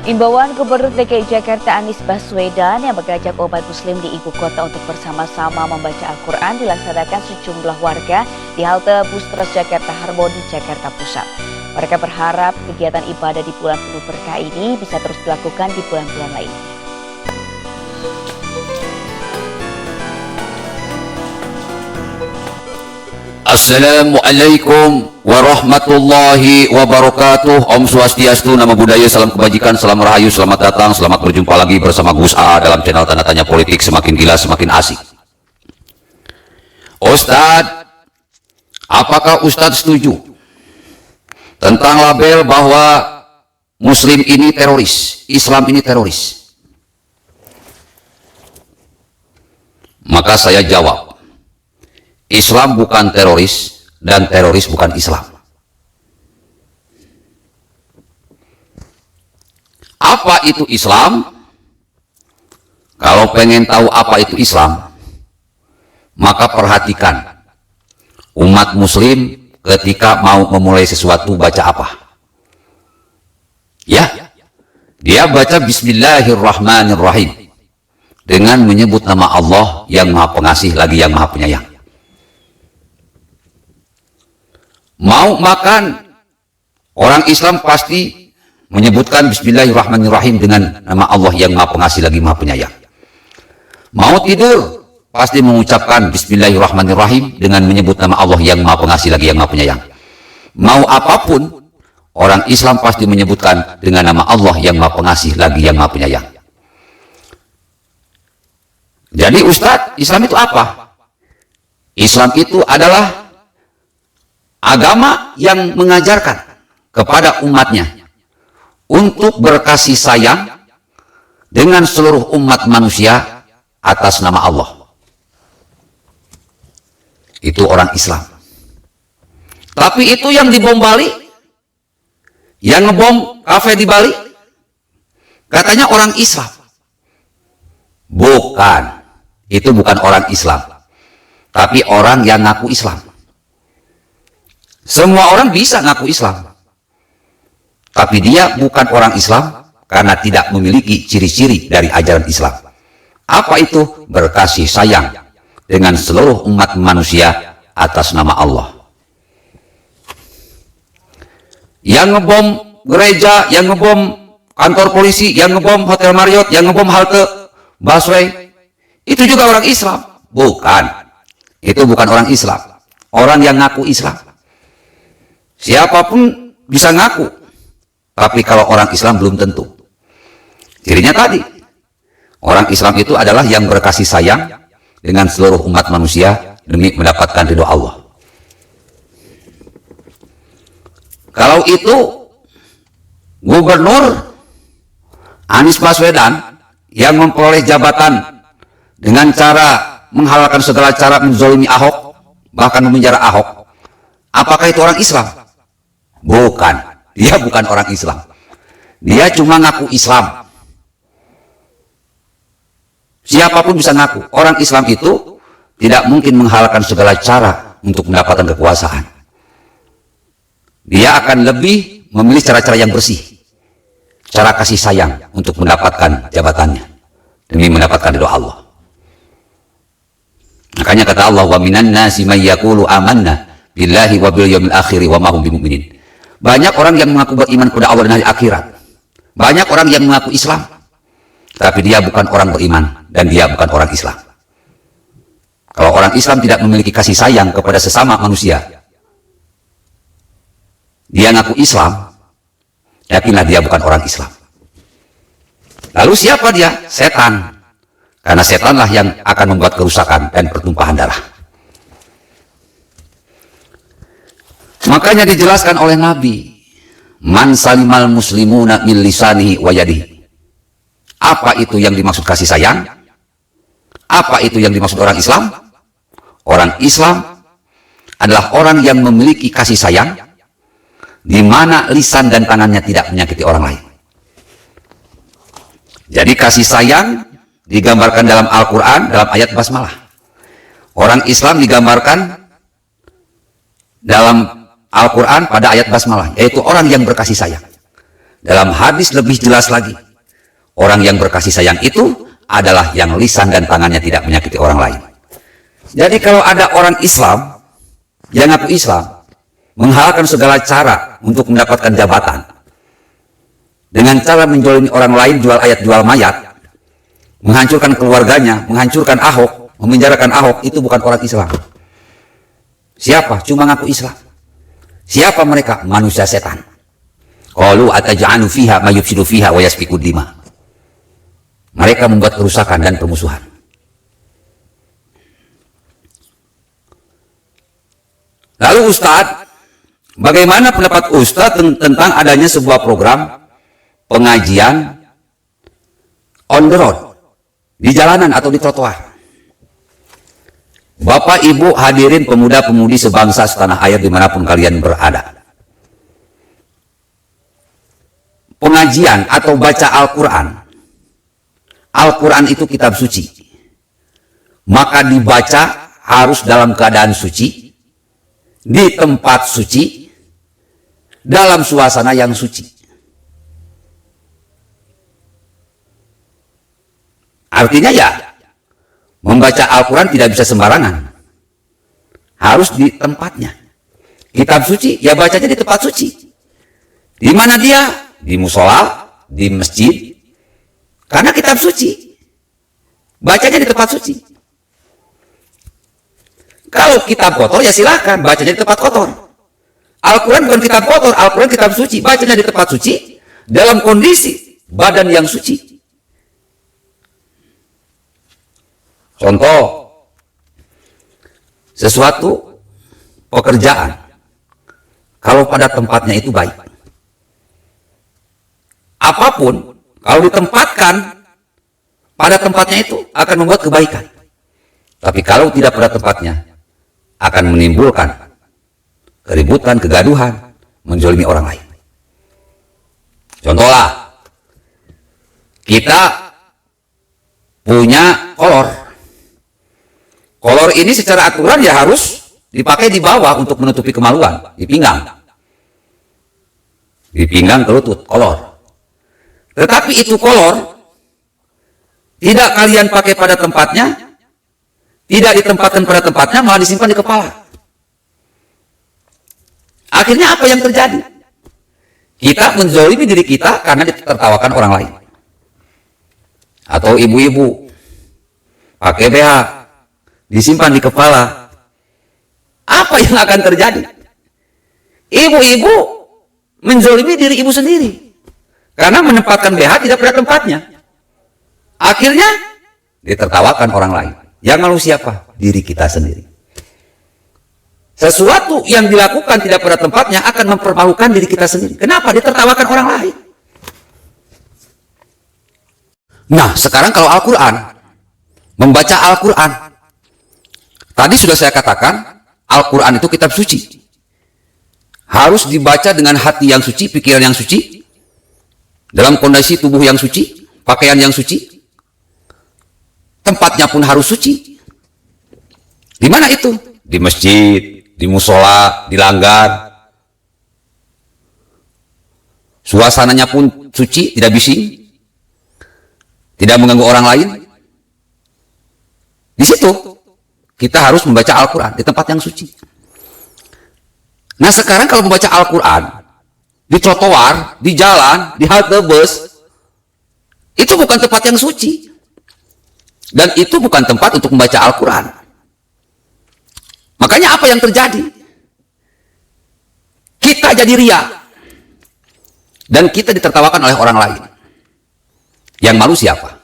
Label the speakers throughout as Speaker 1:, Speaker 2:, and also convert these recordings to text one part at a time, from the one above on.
Speaker 1: Imbauan Gubernur DKI Jakarta Anies Baswedan yang mengajak umat muslim di ibu kota untuk bersama-sama membaca Al-Quran dilaksanakan sejumlah warga di halte bus Transjakarta Harmoni, Jakarta Pusat. Mereka berharap kegiatan ibadah di bulan penuh berkah ini bisa terus dilakukan di bulan-bulan lainnya.
Speaker 2: Assalamualaikum warahmatullahi wabarakatuh. Om Swastiastu, Namo Buddhaya, salam kebajikan, salam rahayu, selamat datang, selamat berjumpa lagi bersama Gus A dalam channel Tanda Tanya Politik, semakin gila semakin asik. Ustadz, apakah Ustadz setuju tentang label bahwa Muslim ini teroris, Islam ini teroris? Maka saya jawab, Islam bukan teroris dan teroris bukan Islam. Apa itu Islam? Kalau pengen tahu apa itu Islam, maka perhatikan umat muslim ketika mau memulai sesuatu baca apa? Ya, dia baca Bismillahirrahmanirrahim dengan menyebut nama Allah yang Maha Pengasih lagi yang Maha Penyayang. Mau makan, orang Islam pasti menyebutkan Bismillahirrahmanirrahim dengan nama Allah yang Maha Pengasih lagi Maha Penyayang. Mau tidur, pasti mengucapkan Bismillahirrahmanirrahim dengan menyebut nama Allah yang Maha Pengasih lagi yang Maha Penyayang. Mau apapun, orang Islam pasti menyebutkan dengan nama Allah yang Maha Pengasih lagi yang Maha Penyayang. Jadi Ustadz, Islam itu apa? Islam itu adalah agama yang mengajarkan kepada umatnya untuk berkasih sayang dengan seluruh umat manusia atas nama Allah. Itu orang Islam. Tapi itu yang dibom Bali, yang ngebom kafe di Bali, katanya orang Islam. Bukan, itu bukan orang Islam, tapi orang yang ngaku Islam. Semua orang bisa ngaku Islam, tapi dia bukan orang Islam karena tidak memiliki ciri-ciri dari ajaran Islam. Apa itu? Berkasih sayang dengan seluruh umat manusia atas nama Allah. Yang ngebom gereja, yang ngebom kantor polisi, yang ngebom Hotel Marriott, yang ngebom halte busway, itu juga orang Islam? Bukan, itu bukan orang Islam. Orang yang ngaku Islam. Siapapun bisa ngaku, tapi kalau orang Islam belum tentu. Cirinya tadi, orang Islam itu adalah yang berkasih sayang dengan seluruh umat manusia demi mendapatkan ridho Allah. Kalau itu Gubernur Anies Baswedan yang memperoleh jabatan dengan cara menghalalkan segala cara menzolimi Ahok, bahkan memenjara Ahok, apakah itu orang Islam? Bukan, dia bukan orang Islam. Dia cuma ngaku Islam. Siapapun bisa ngaku. Orang Islam itu tidak mungkin menghalalkan segala cara untuk mendapatkan kekuasaan. Dia akan lebih memilih cara-cara yang bersih, cara kasih sayang untuk mendapatkan jabatannya demi mendapatkan ridho Allah. Makanya kata Allah, wa minan nasi may yaqulu amanna billahi wa bil yaumil akhir wa ma hum bimumin. Banyak orang yang mengaku beriman kepada Allah dan hari akhirat. Banyak orang yang mengaku Islam, tapi dia bukan orang beriman dan dia bukan orang Islam. Kalau orang Islam tidak memiliki kasih sayang kepada sesama manusia, dia ngaku Islam, yakinlah dia bukan orang Islam. Lalu siapa dia? Setan. Karena setanlah yang akan membuat kerusakan dan pertumpahan darah. Makanya dijelaskan oleh Nabi, man salimal muslimuna min lisanihi wa yadihi. Apa itu yang dimaksud kasih sayang? Apa itu yang dimaksud orang Islam? Orang Islam adalah orang yang memiliki kasih sayang di mana lisan dan tangannya tidak menyakiti orang lain. Jadi kasih sayang digambarkan dalam Al-Quran dalam ayat basmalah. Orang Islam digambarkan dalam Al-Quran pada ayat basmalah, yaitu orang yang berkasih sayang. Dalam hadis lebih jelas lagi, orang yang berkasih sayang itu adalah yang lisan dan tangannya tidak menyakiti orang lain. Jadi kalau ada orang Islam yang ngaku Islam, menghalalkan segala cara untuk mendapatkan jabatan, dengan cara menjolimi orang lain, jual ayat, jual mayat, menghancurkan keluarganya, menghancurkan Ahok, memenjarakan Ahok, itu bukan orang Islam. Siapa? Cuma ngaku Islam. Siapa mereka? Manusia setan. Qalu ataj'alu fiha ma yufsidu fiha wa yasfiku dima. Mereka membuat kerusakan dan permusuhan. Lalu Ustadz, bagaimana pendapat Ustadz tentang adanya sebuah program pengajian on the road, di jalanan atau di trotoar? Bapak, Ibu, hadirin pemuda-pemudi sebangsa setanah air dimanapun kalian berada. Pengajian atau baca Al-Quran. Al-Quran itu kitab suci. Maka dibaca harus dalam keadaan suci, di tempat suci, dalam suasana yang suci. Artinya ya, membaca Al-Quran tidak bisa sembarangan. Harus di tempatnya. Kitab suci, ya bacanya di tempat suci. Di mana dia? Di musola, di masjid. Karena kitab suci. Bacanya di tempat suci. Kalau kitab kotor, ya silahkan bacanya di tempat kotor. Al-Quran bukan kitab kotor, Al-Quran kitab suci. Bacanya di tempat suci, dalam kondisi badan yang suci. Contoh, sesuatu pekerjaan, kalau pada tempatnya itu baik. Apapun, kalau ditempatkan pada tempatnya itu akan membuat kebaikan. Tapi kalau tidak pada tempatnya, akan menimbulkan keributan, kegaduhan, menzalimi orang lain. Contohlah, kita punya kolor. Kolor ini secara aturan ya harus dipakai di bawah untuk menutupi kemaluan, di pinggang. Di pinggang ke lutut, kolor. Tetapi itu kolor tidak kalian pakai pada tempatnya, tidak ditempatkan pada tempatnya, malah disimpan di kepala. Akhirnya apa yang terjadi? Kita menzalimi diri kita karena ditertawakan orang lain. Atau ibu-ibu pakai BH, disimpan di kepala. Apa yang akan terjadi? Ibu-ibu menzalimi diri ibu sendiri karena menempatkan BH tidak pada tempatnya. Akhirnya ditertawakan orang lain. Yang malu siapa? Diri kita sendiri. Sesuatu yang dilakukan tidak pada tempatnya akan mempermalukan diri kita sendiri. Kenapa? Ditertawakan orang lain. Nah, sekarang kalau Al-Quran, membaca Al-Quran, tadi sudah saya katakan, Al-Quran itu kitab suci. Harus dibaca dengan hati yang suci, pikiran yang suci, dalam kondisi tubuh yang suci, pakaian yang suci, tempatnya pun harus suci. Di mana itu? Di masjid, di musola, di langgar. Suasananya pun suci, tidak bising, tidak mengganggu orang lain. Di situ kita harus membaca Al-Quran di tempat yang suci. Nah sekarang kalau membaca Al-Quran di trotoar, di jalan, di halte bus, itu bukan tempat yang suci. Dan itu bukan tempat untuk membaca Al-Quran. Makanya apa yang terjadi? Kita jadi ria. Dan kita ditertawakan oleh orang lain. Yang malu siapa?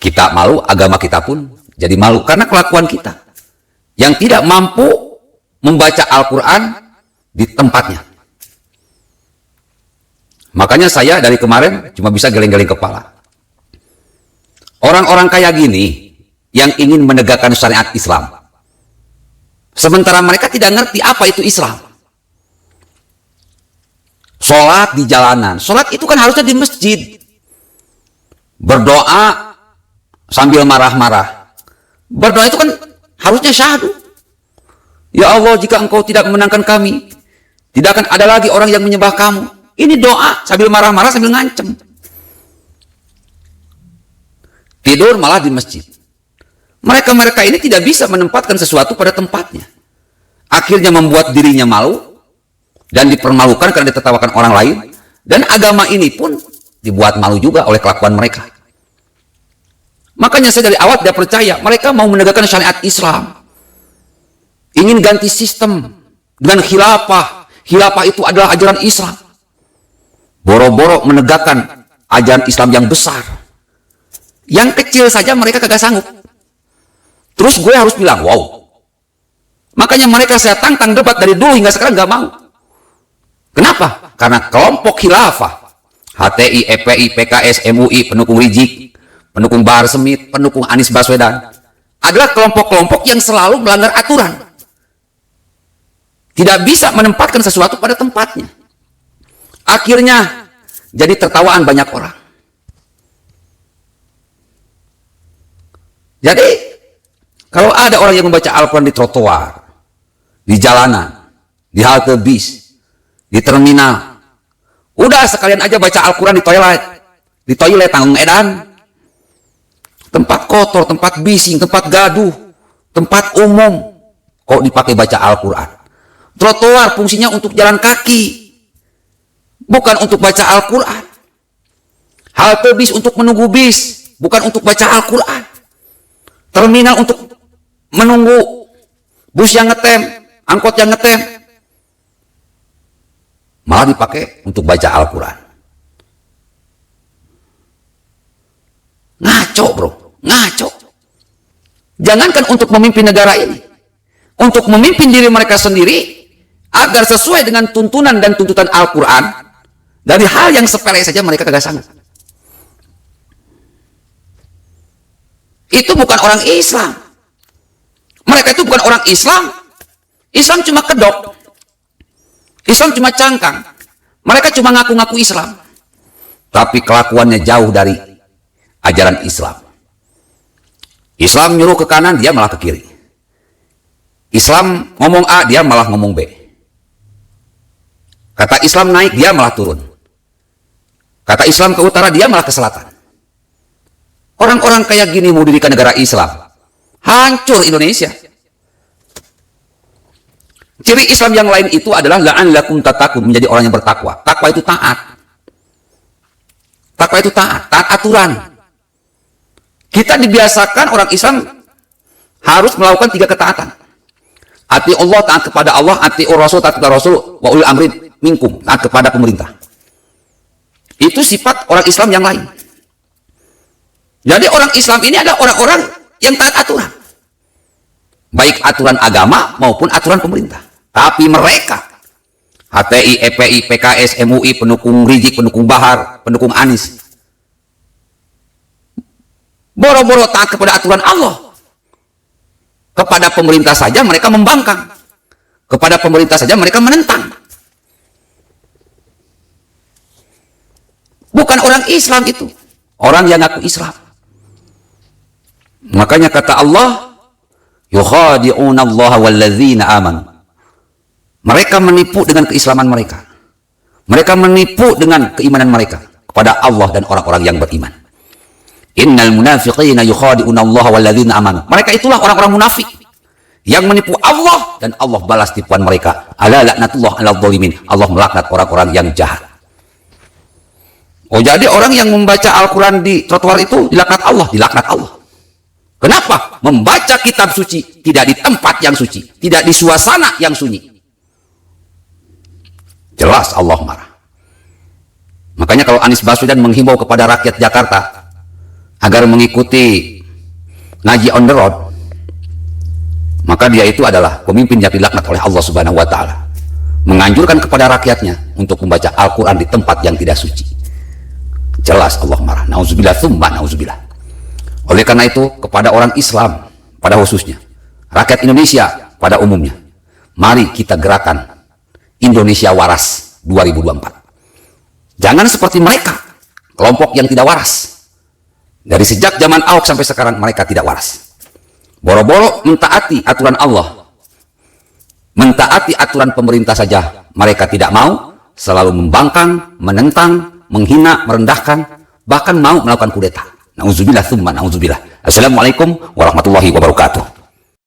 Speaker 2: Kita malu, agama kita pun jadi malu. Karena kelakuan kita. Yang tidak mampu membaca Al-Quran di tempatnya. Makanya saya dari kemarin cuma bisa geleng-geleng kepala. Orang-orang kayak gini yang ingin menegakkan syariat Islam. Sementara mereka tidak ngerti apa itu Islam. Sholat di jalanan. Sholat itu kan harusnya di masjid. Berdoa sambil marah-marah. Berdoa itu kan harusnya syahdu. Ya Allah, jika engkau tidak memenangkan kami, tidak akan ada lagi orang yang menyembah kamu. Ini doa sambil marah-marah sambil ngancem. Tidur malah di masjid. Mereka-mereka ini tidak bisa menempatkan sesuatu pada tempatnya. Akhirnya membuat dirinya malu dan dipermalukan karena ditertawakan orang lain. Dan agama ini pun dibuat malu juga oleh kelakuan mereka. Makanya saya dari awal tidak percaya mereka mau menegakkan syariat Islam. Ingin ganti sistem dengan khilafah. Khilafah itu adalah ajaran Islam. Boro-boro menegakkan ajaran Islam yang besar. Yang kecil saja mereka kagak sanggup. Terus gue harus bilang, wow. Makanya mereka saya tantang debat dari dulu hingga sekarang gak mau. Kenapa? Karena kelompok khilafah, HTI, EPI, PKS, MUI, pendukung Rizik, pendukung Bahar Smith, pendukung Anies Baswedan, adalah kelompok-kelompok yang selalu melanggar aturan. Tidak bisa menempatkan sesuatu pada tempatnya. Akhirnya jadi tertawaan banyak orang. Jadi kalau ada orang yang membaca Al-Quran di trotoar, di jalanan, di halte bis, di terminal, udah sekalian aja baca Al-Quran di toilet Tanggung Edan, tempat kotor, tempat bising, tempat gaduh, tempat umum, kok dipakai baca Al-Quran. Trotoar fungsinya untuk jalan kaki, bukan untuk baca Al-Quran. Halte bis untuk menunggu bis, bukan untuk baca Al-Quran. Terminal untuk menunggu bus yang ngetem, angkot yang ngetem, malah dipakai untuk baca Al-Quran. Ngaco bro, ngaco. Jangankan untuk memimpin negara ini, untuk memimpin diri mereka sendiri, agar sesuai dengan tuntunan dan tuntutan Al-Quran, dari hal yang sepele saja mereka kagak sanggup. Itu bukan orang Islam. Mereka itu bukan orang Islam. Islam cuma kedok. Islam cuma cangkang. Mereka cuma ngaku-ngaku Islam. Tapi kelakuannya jauh dari ajaran Islam. Islam nyuruh ke kanan, dia malah ke kiri. Islam ngomong A, dia malah ngomong B. Kata Islam naik, dia malah turun. Kata Islam ke utara, dia malah ke selatan. Orang-orang kayak gini mau dirikan negara Islam, hancur Indonesia. Ciri Islam yang lain itu adalah la'allakum tattaqun, menjadi orang yang bertakwa. Takwa itu taat. Takwa itu taat, taat aturan. Kita dibiasakan orang Islam harus melakukan 3 ketaatan. Ati Allah, taat kepada Allah, ati Rasul, taat kepada Rasul, wa ulil amri minkum, taat kepada pemerintah. Itu sifat orang Islam yang lain. Jadi orang Islam ini adalah orang-orang yang taat aturan. Baik aturan agama maupun aturan pemerintah. Tapi mereka, HTI, EPI, PKS, MUI, pendukung Rizik, pendukung Bahar, pendukung Anies, boro-boro taat kepada aturan Allah. Kepada pemerintah saja mereka membangkang. Kepada pemerintah saja mereka menentang. Bukan orang Islam itu. Orang yang ngaku Islam. Makanya kata Allah, yukhadi'una Allah walladzina amanu. Mereka menipu dengan keislaman mereka. Mereka menipu dengan keimanan mereka kepada Allah dan orang-orang yang beriman. Innal munafiqina yukhadi'una Allah walladzina amanu. Mereka itulah orang-orang munafik yang menipu Allah dan Allah balas tipuan mereka. Ala laknatullah 'alal zalimin. Allah melaknat orang-orang yang jahat. Oh, jadi orang yang membaca Al-Quran di trotoar itu dilaknat Allah, dilaknat Allah. Kenapa? Membaca kitab suci tidak di tempat yang suci, tidak di suasana yang sunyi. Jelas Allah marah. Makanya kalau Anies Baswedan menghimbau kepada rakyat Jakarta agar mengikuti ngaji on the road, maka dia itu adalah pemimpin yang dilaknat oleh Allah Subhanahu wa Ta'ala. Menganjurkan kepada rakyatnya untuk membaca Al-Quran di tempat yang tidak suci. Jelas Allah marah. Nauzubillah tsumma nauzubillah. Oleh karena itu, kepada orang Islam pada khususnya, rakyat Indonesia pada umumnya, mari kita gerakan Indonesia Waras 2024. Jangan seperti mereka, kelompok yang tidak waras. Dari sejak zaman Ahok sampai sekarang mereka tidak waras. Boro-boro mentaati aturan Allah, mentaati aturan pemerintah saja mereka tidak mau, selalu membangkang, menentang, menghina, merendahkan, bahkan mau melakukan kudeta. Nauzubillah tsumma nauzubillah. Assalamualaikum warahmatullahi wabarakatuh.